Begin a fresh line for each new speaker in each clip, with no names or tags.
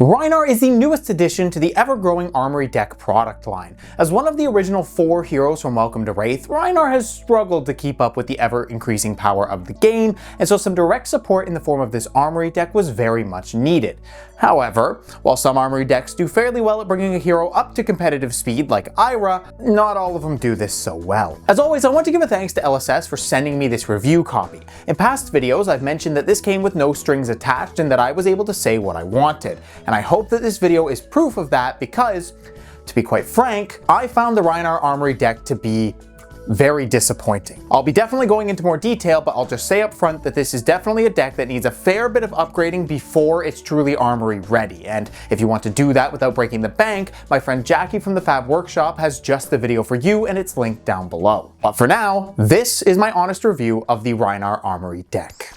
Rhinar is the newest addition to the ever-growing Armory Deck product line. As one of the original 4 heroes from Welcome to Rathe, Rhinar has struggled to keep up with the ever-increasing power of the game, and so some direct support in the form of this Armory Deck was very much needed. However, while some Armory Decks do fairly well at bringing a hero up to competitive speed like Ira, not all of them do this so well. As always, I want to give a thanks to LSS for sending me this review copy. In past videos, I've mentioned that this came with no strings attached and that I was able to say what I wanted. And I hope that this video is proof of that because, to be quite frank, I found the Rhinar Armory Deck to be very disappointing. I'll be definitely going into more detail, but I'll just say up front that this is definitely a deck that needs a fair bit of upgrading before it's truly Armory ready. And if you want to do that without breaking the bank, my friend Jackie from the Fab Workshop has just the video for you and it's linked down below. But for now, this is my honest review of the Rhinar Armory Deck.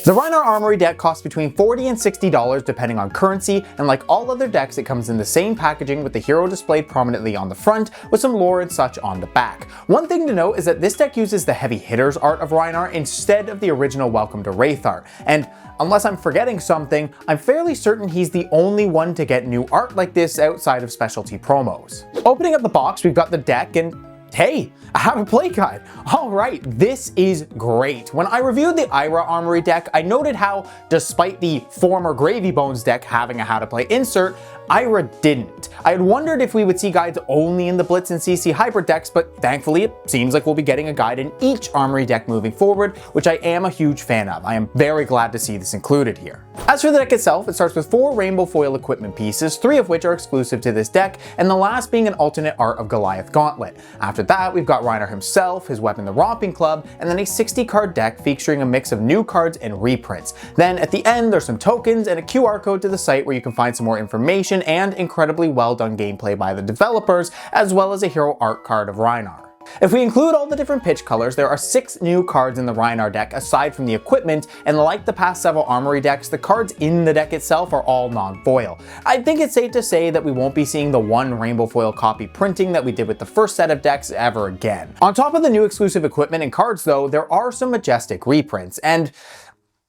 The Rhinar Armory Deck costs between $40 and $60 depending on currency, and like all other decks, it comes in the same packaging with the hero displayed prominently on the front with some lore and such on the back. One thing to note is that this deck uses the heavy hitters art of Rhinar instead of the original Welcome to Rathe art, and unless I'm forgetting something, I'm fairly certain he's the only one to get new art like this outside of specialty promos. Opening up the box, we've got the deck and hey, I have a play guide. Alright, this is great. When I reviewed the Ira Armory deck, I noted how, despite the former Gravy Bones deck having a how to play insert, Ira didn't. I had wondered if we would see guides only in the Blitz and CC hybrid decks, but thankfully it seems like we'll be getting a guide in each Armory deck moving forward, which I am a huge fan of. I am very glad to see this included here. As for the deck itself, it starts with 4 rainbow foil equipment pieces, 3 of which are exclusive to this deck, and the last being an alternate art of Goliath Gauntlet. After that, we've got Rhinar himself, his weapon the Romping Club, and then a 60 card deck featuring a mix of new cards and reprints. Then at the end, there's some tokens and a QR code to the site where you can find some more information and incredibly well done gameplay by the developers, as well as a hero art card of Rhinar. If we include all the different pitch colors, there are 6 new cards in the Rhinar deck aside from the equipment, and like the past several Armory decks, the cards in the deck itself are all non-foil. I think it's safe to say that we won't be seeing the one rainbow foil copy printing that we did with the first set of decks ever again. On top of the new exclusive equipment and cards though, there are some majestic reprints, and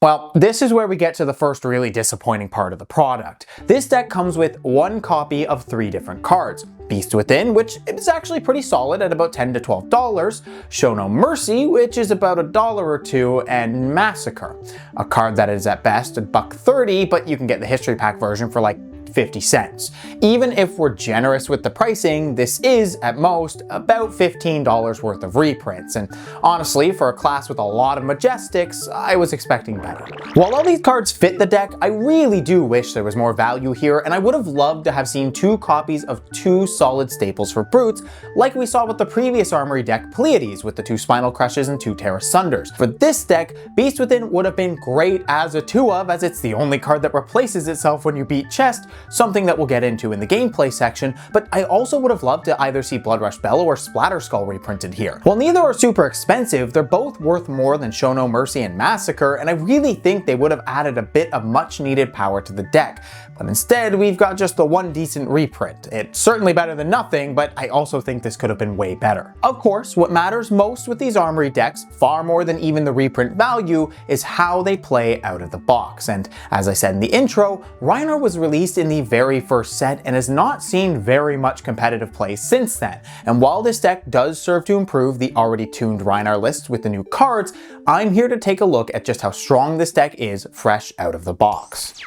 well, this is where we get to the first really disappointing part of the product. This deck comes with 1 copy of 3 different cards. Beast Within, which is actually pretty solid at about $10 to $12, Show No Mercy, which is about $1 or $2, and Massacre, a card that is at best $1.30, but you can get the history pack version for like 50 cents. Even if we're generous with the pricing, this is, at most, about $15 worth of reprints, and honestly, for a class with a lot of Majestics, I was expecting better. While all these cards fit the deck, I really do wish there was more value here, and I would have loved to have seen 2 copies of 2 solid staples for brutes, like we saw with the previous Armory deck Pleiades, with the 2 Spinal Crushes and 2 Terra Sunders. For this deck, Beast Within would have been great as a 2 of, as it's the only card that replaces itself when you beat Chest, something that we'll get into in the gameplay section, but I also would have loved to either see Bloodrush Bellow or Splatter Skull reprinted here. While neither are super expensive, they're both worth more than Show No Mercy and Massacre, and I really think they would have added a bit of much needed power to the deck. But instead, we've got just the 1 decent reprint. It's certainly better than nothing, but I also think this could have been way better. Of course, what matters most with these Armory decks, far more than even the reprint value, is how they play out of the box. And as I said in the intro, Rhinar was released in the very first set and has not seen very much competitive play since then. And while this deck does serve to improve the already tuned Rhinar lists with the new cards, I'm here to take a look at just how strong this deck is fresh out of the box.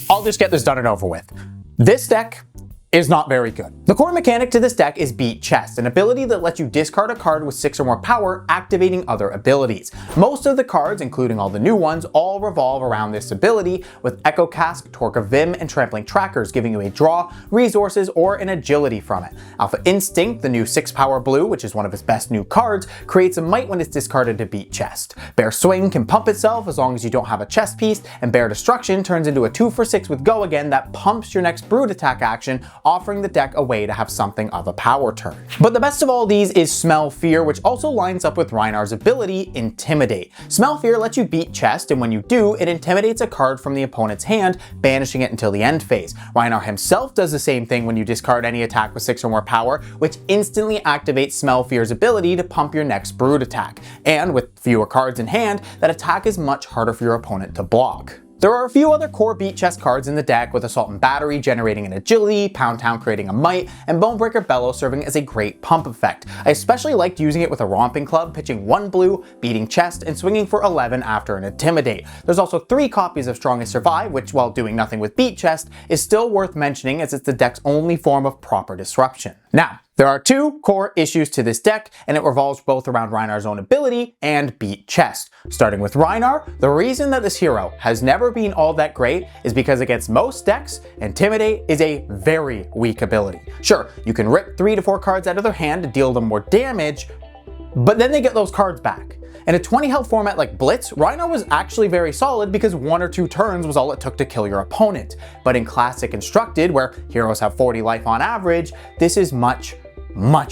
I'll just get this done and over with. This deck is not very good. The core mechanic to this deck is Beat Chest, an ability that lets you discard a card with 6 or more power, activating other abilities. Most of the cards, including all the new ones, all revolve around this ability, with Echo Cask, Torque of Vim, and Trampling Trackers giving you a draw, resources, or an agility from it. Alpha Instinct, the new 6 power blue, which is one of its best new cards, creates a might when it's discarded to beat Chest. Bear Swing can pump itself as long as you don't have a chest piece, and Bear Destruction turns into a 2 for 6 with Go Again that pumps your next Brute attack action offering the deck a way to have something of a power turn. But the best of all these is Smell Fear, which also lines up with Rhinar's ability, Intimidate. Smell Fear lets you beat chest, and when you do, it intimidates a card from the opponent's hand, banishing it until the end phase. Rhinar himself does the same thing when you discard any attack with 6 or more power, which instantly activates Smell Fear's ability to pump your next brood attack. And with fewer cards in hand, that attack is much harder for your opponent to block. There are a few other core beat chest cards in the deck, with Assault and Battery generating an agility, Pound Town creating a might, and Bonebreaker Bellow serving as a great pump effect. I especially liked using it with a Romping Club, pitching 1 blue, beating chest, and swinging for 11 after an Intimidate. There's also 3 copies of Strongest Survive, which, while doing nothing with beat chest, is still worth mentioning as it's the deck's only form of proper disruption. Now, there are 2 core issues to this deck, and it revolves both around Rhinar's own ability and beat chest. Starting with Rhinar, the reason that this hero has never been all that great is because against most decks, Intimidate is a very weak ability. Sure, you can rip 3 to 4 cards out of their hand to deal them more damage, but then they get those cards back. In a 20 health format like Blitz, Rhinar was actually very solid because 1 or 2 turns was all it took to kill your opponent. But in Classic Constructed, where heroes have 40 life on average, this is much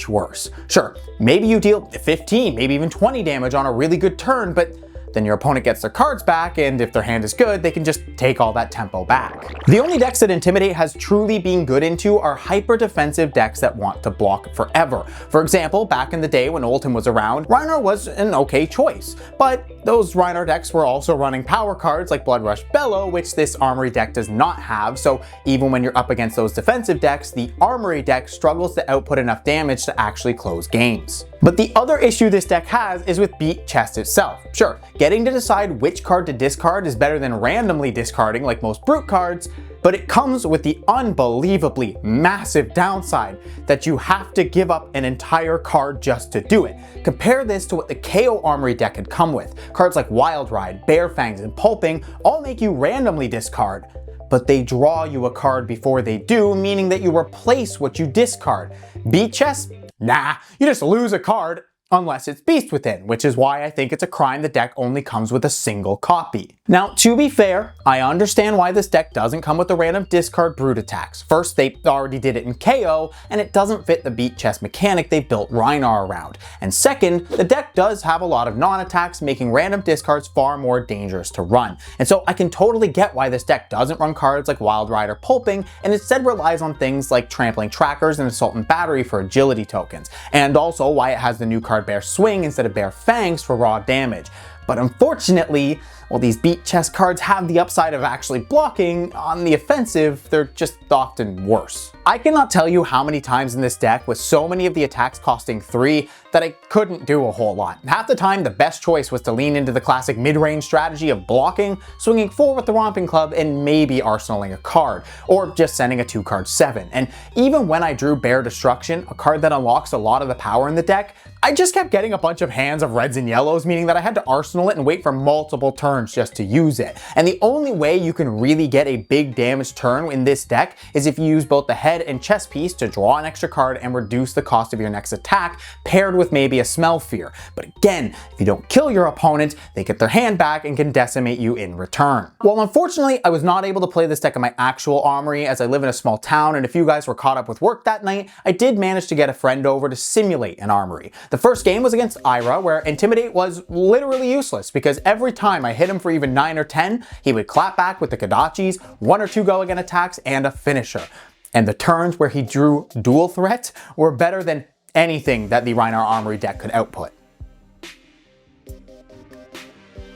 worse. Sure, maybe you deal 15, maybe even 20 damage on a really good turn, but then your opponent gets their cards back, and if their hand is good, they can just take all that tempo back. The only decks that Intimidate has truly been good into are hyper-defensive decks that want to block forever. For example, back in the day when Oldhim was around, Rhinar was an okay choice, but those Rhinar decks were also running power cards like Bloodrush Bellow, which this Armory deck does not have, so even when you're up against those defensive decks, the Armory deck struggles to output enough damage to actually close games. But the other issue this deck has is with beat chest itself. Sure, getting to decide which card to discard is better than randomly discarding like most brute cards, but it comes with the unbelievably massive downside that you have to give up an entire card just to do it. Compare this to what the KO Armory deck had come with. Cards like Wild Ride, Bare Fangs, and Pulping all make you randomly discard, but they draw you a card before they do, meaning that you replace what you discard. Beat chest? Nah, you just lose a card unless it's Beast Within, which is why I think it's a crime the deck only comes with a single copy. Now, to be fair, I understand why this deck doesn't come with the random discard brute attacks. First, they already did it in KO, and it doesn't fit the beat chest mechanic they built Rhinar around. And second, the deck does have a lot of non-attacks, making random discards far more dangerous to run. And so I can totally get why this deck doesn't run cards like Wild Ride or Pulping, and instead relies on things like Trampling Trackers and Assault and Battery for agility tokens, and also why it has the new card Bare Swing instead of Bare Fangs for raw damage. But unfortunately, while these beat chest cards have the upside of actually blocking, on the offensive, they're just often worse. I cannot tell you how many times in this deck, with so many of the attacks costing 3, that I couldn't do a whole lot. Half the time, the best choice was to lean into the classic mid-range strategy of blocking, swinging 4 with the Romping Club, and maybe arsenaling a card, or just sending a 2-card 7. And even when I drew Bare Destruction, a card that unlocks a lot of the power in the deck, I just kept getting a bunch of hands of reds and yellows, meaning that I had to arsenal it and wait for multiple turns just to use it. And the only way you can really get a big damage turn in this deck is if you use both the head and chest piece to draw an extra card and reduce the cost of your next attack, paired with maybe a Smell Fear. But again, if you don't kill your opponent, they get their hand back and can decimate you in return. Well, unfortunately, I was not able to play this deck in my actual armory as I live in a small town, and if you guys were caught up with work that night, I did manage to get a friend over to simulate an armory. The first game was against Ira, where Intimidate was literally useless because every time I hit him for even 9 or 10, he would clap back with the Kodachis, 1 or 2 go again attacks, and a finisher. And the turns where he drew dual threat were better than anything that the Rhinar Armory deck could output.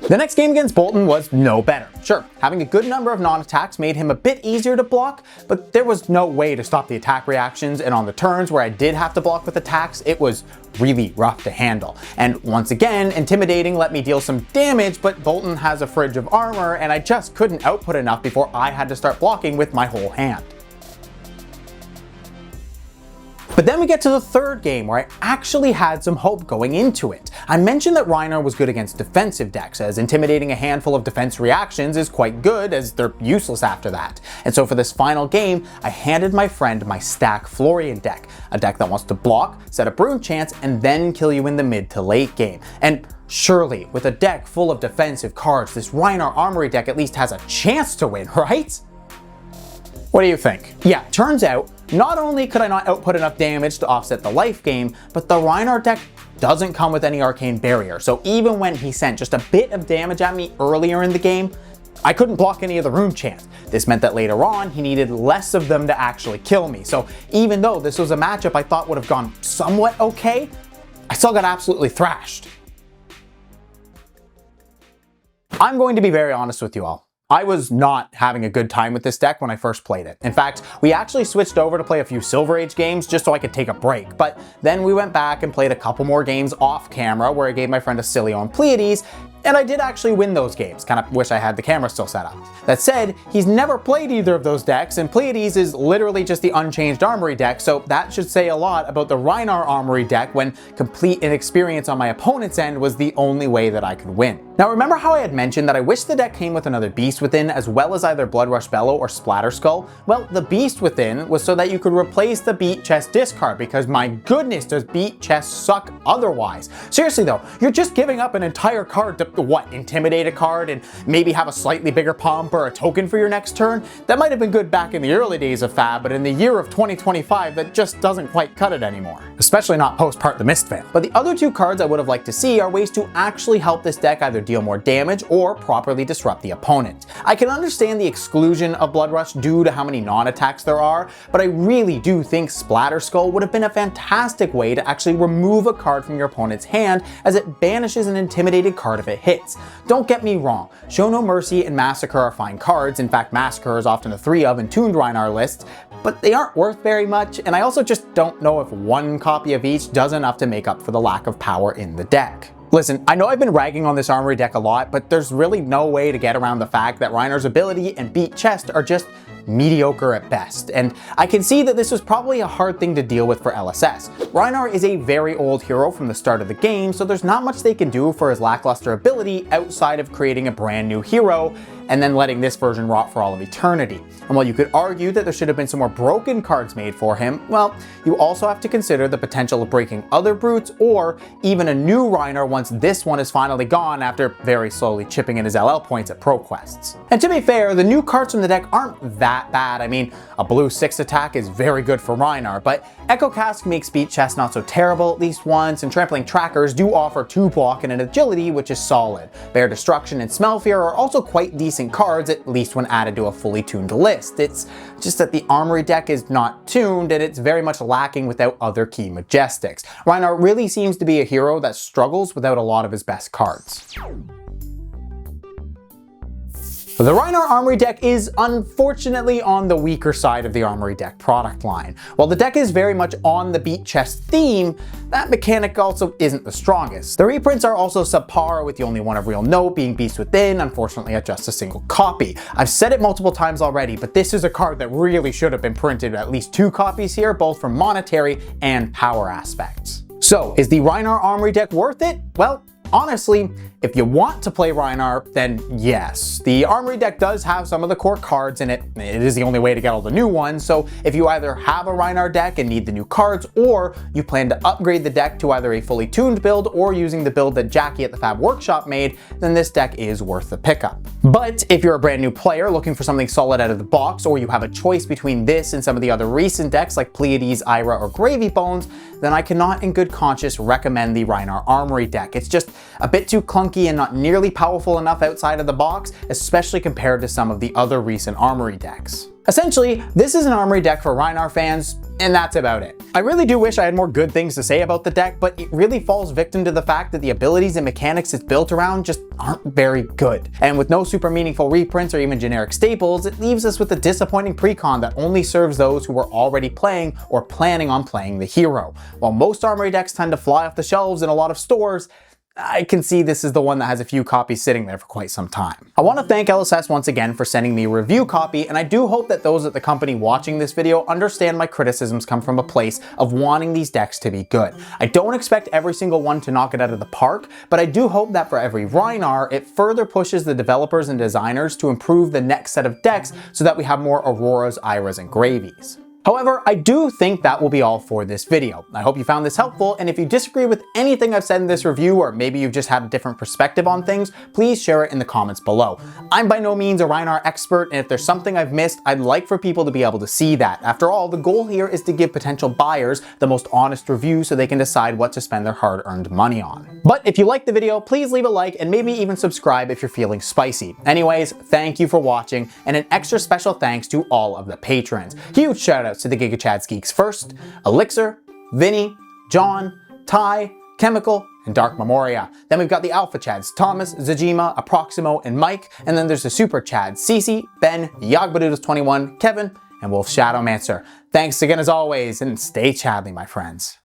The next game against Bolton was no better. Sure, having a good number of non-attacks made him a bit easier to block, but there was no way to stop the attack reactions, and on the turns where I did have to block with attacks, it was really rough to handle. And once again, Intimidating let me deal some damage, but Bolton has a fridge of armor, and I just couldn't output enough before I had to start blocking with my whole hand. But then we get to the third game where I actually had some hope going into it. I mentioned that Rhinar was good against defensive decks, as intimidating a handful of defense reactions is quite good, as they're useless after that. And so for this final game, I handed my friend my Stack Florian deck, a deck that wants to block, set a Brood chance, and then kill you in the mid to late game. And surely, with a deck full of defensive cards, this Rhinar Armory deck at least has a chance to win, right? What do you think? Yeah, turns out Not only could I not output enough damage to offset the life gain, but the Rhinar deck doesn't come with any arcane barrier, so even when he sent just a bit of damage at me earlier in the game, I couldn't block any of the rune chants. This meant that later on, he needed less of them to actually kill me. So even though this was a matchup I thought would have gone somewhat okay, I still got absolutely thrashed. I'm going to be very honest with you all. I was not having a good time with this deck when I first played it. In fact, we actually switched over to play a few Silver Age games just so I could take a break. But then we went back and played a couple more games off camera where I gave my friend Acilio and Pleiades, and I did actually win those games. Kind of wish I had the camera still set up. That said, he's never played either of those decks, and Pleiades is literally just the unchanged Armory deck, so that should say a lot about the Rhinar Armory deck when complete inexperience on my opponent's end was the only way that I could win. Now remember how I had mentioned that I wish the deck came with another Beast Within as well as either Bloodrush Bellow or Splatter Skull? Well, the Beast Within was so that you could replace the Beat Chest discard, because my goodness does Beat Chest suck otherwise. Seriously though, you're just giving up an entire card to what, intimidate a card and maybe have a slightly bigger pump or a token for your next turn? That might have been good back in the early days of Fab, but in the year of 2025 that just doesn't quite cut it anymore. Especially not post-Part the Mistveil. But the other two cards I would have liked to see are ways to actually help this deck either deal more damage or properly disrupt the opponent. I can understand the exclusion of Bloodrush due to how many non-attacks there are, but I really do think Splatter Skull would have been a fantastic way to actually remove a card from your opponent's hand, as it banishes an intimidated card if it hits. Don't get me wrong, Show No Mercy and Massacre are fine cards. In fact, Massacre is often a 3 of in tuned Rhinar lists, but they aren't worth very much, and I also just don't know if one copy of each does enough to make up for the lack of power in the deck. Listen, I know I've been ragging on this Armory deck a lot, but there's really no way to get around the fact that Rhinar's ability and Beat Chest are just mediocre at best, and I can see that this was probably a hard thing to deal with for LSS. Rhinar is a very old hero from the start of the game, so there's not much they can do for his lackluster ability outside of creating a brand new hero and then letting this version rot for all of eternity. And while you could argue that there should have been some more broken cards made for him, well, you also have to consider the potential of breaking other brutes or even a new Rhinar once this one is finally gone after very slowly chipping in his LL points at Pro Quests. And to be fair, the new cards from the deck aren't that bad. I mean, a blue 6 attack is very good for Rhinar, but Echo Cask makes Beat Chest not so terrible at least once, and Trampling Trackers do offer 2 block and an agility, which is solid. Bear Destruction and Smell Fear are also quite decent cards, at least when added to a fully tuned list. It's just that the Armory deck is not tuned, and it's very much lacking without other key Majestics. Rhinar really seems to be a hero that struggles without a lot of his best cards. The Rhinar Armory deck is unfortunately on the weaker side of the Armory deck product line. While the deck is very much on the Beat Chest theme, that mechanic also isn't the strongest. The reprints are also subpar, with the only one of real note being Beast Within, unfortunately at just a single copy. I've said it multiple times already, but this is a card that really should have been printed at least 2 copies here, both from monetary and power aspects. So, is the Rhinar Armory deck worth it? Well, honestly, if you want to play Rhinar, then yes. The Armory deck does have some of the core cards in it. It is the only way to get all the new ones, so if you either have a Rhinar deck and need the new cards, or you plan to upgrade the deck to either a fully tuned build or using the build that Jackie at the Fab Workshop made, then this deck is worth the pickup. But if you're a brand new player looking for something solid out of the box, or you have a choice between this and some of the other recent decks like Pleiades, Ira, or Gravy Bones, then I cannot in good conscience recommend the Rhinar Armory deck. It's just a bit too clunky and not nearly powerful enough outside of the box, especially compared to some of the other recent Armory decks. Essentially, this is an Armory deck for Rhinar fans, and that's about it. I really do wish I had more good things to say about the deck, but it really falls victim to the fact that the abilities and mechanics it's built around just aren't very good. And with no super meaningful reprints or even generic staples, it leaves us with a disappointing precon that only serves those who were already playing or planning on playing the hero. While most Armory decks tend to fly off the shelves in a lot of stores, I can see this is the one that has a few copies sitting there for quite some time. I want to thank LSS once again for sending me a review copy, and I do hope that those at the company watching this video understand my criticisms come from a place of wanting these decks to be good. I don't expect every single one to knock it out of the park, but I do hope that for every Rhinar, it further pushes the developers and designers to improve the next set of decks so that we have more Auroras, Iras, and Gravies. However, I do think that will be all for this video. I hope you found this helpful, and if you disagree with anything I've said in this review, or maybe you've just had a different perspective on things, please share it in the comments below. I'm by no means a Rhinar expert, and if there's something I've missed, I'd like for people to be able to see that. After all, the goal here is to give potential buyers the most honest review so they can decide what to spend their hard-earned money on. But if you liked the video, please leave a like and maybe even subscribe if you're feeling spicy. Anyways, thank you for watching, and an extra special thanks to all of the patrons. Huge shout outs to the GigaChads Geeks first, Elixir, Vinny, John, Ty, Chemical, and Dark Memoria. Then we've got the Alpha Chads, Thomas, Zajima, Approximo, and Mike, and then there's the Super Chads, Cece, Ben, Yagbadoodles21, Kevin, and Wolf Shadowmancer. Thanks again as always, and stay chadly, my friends.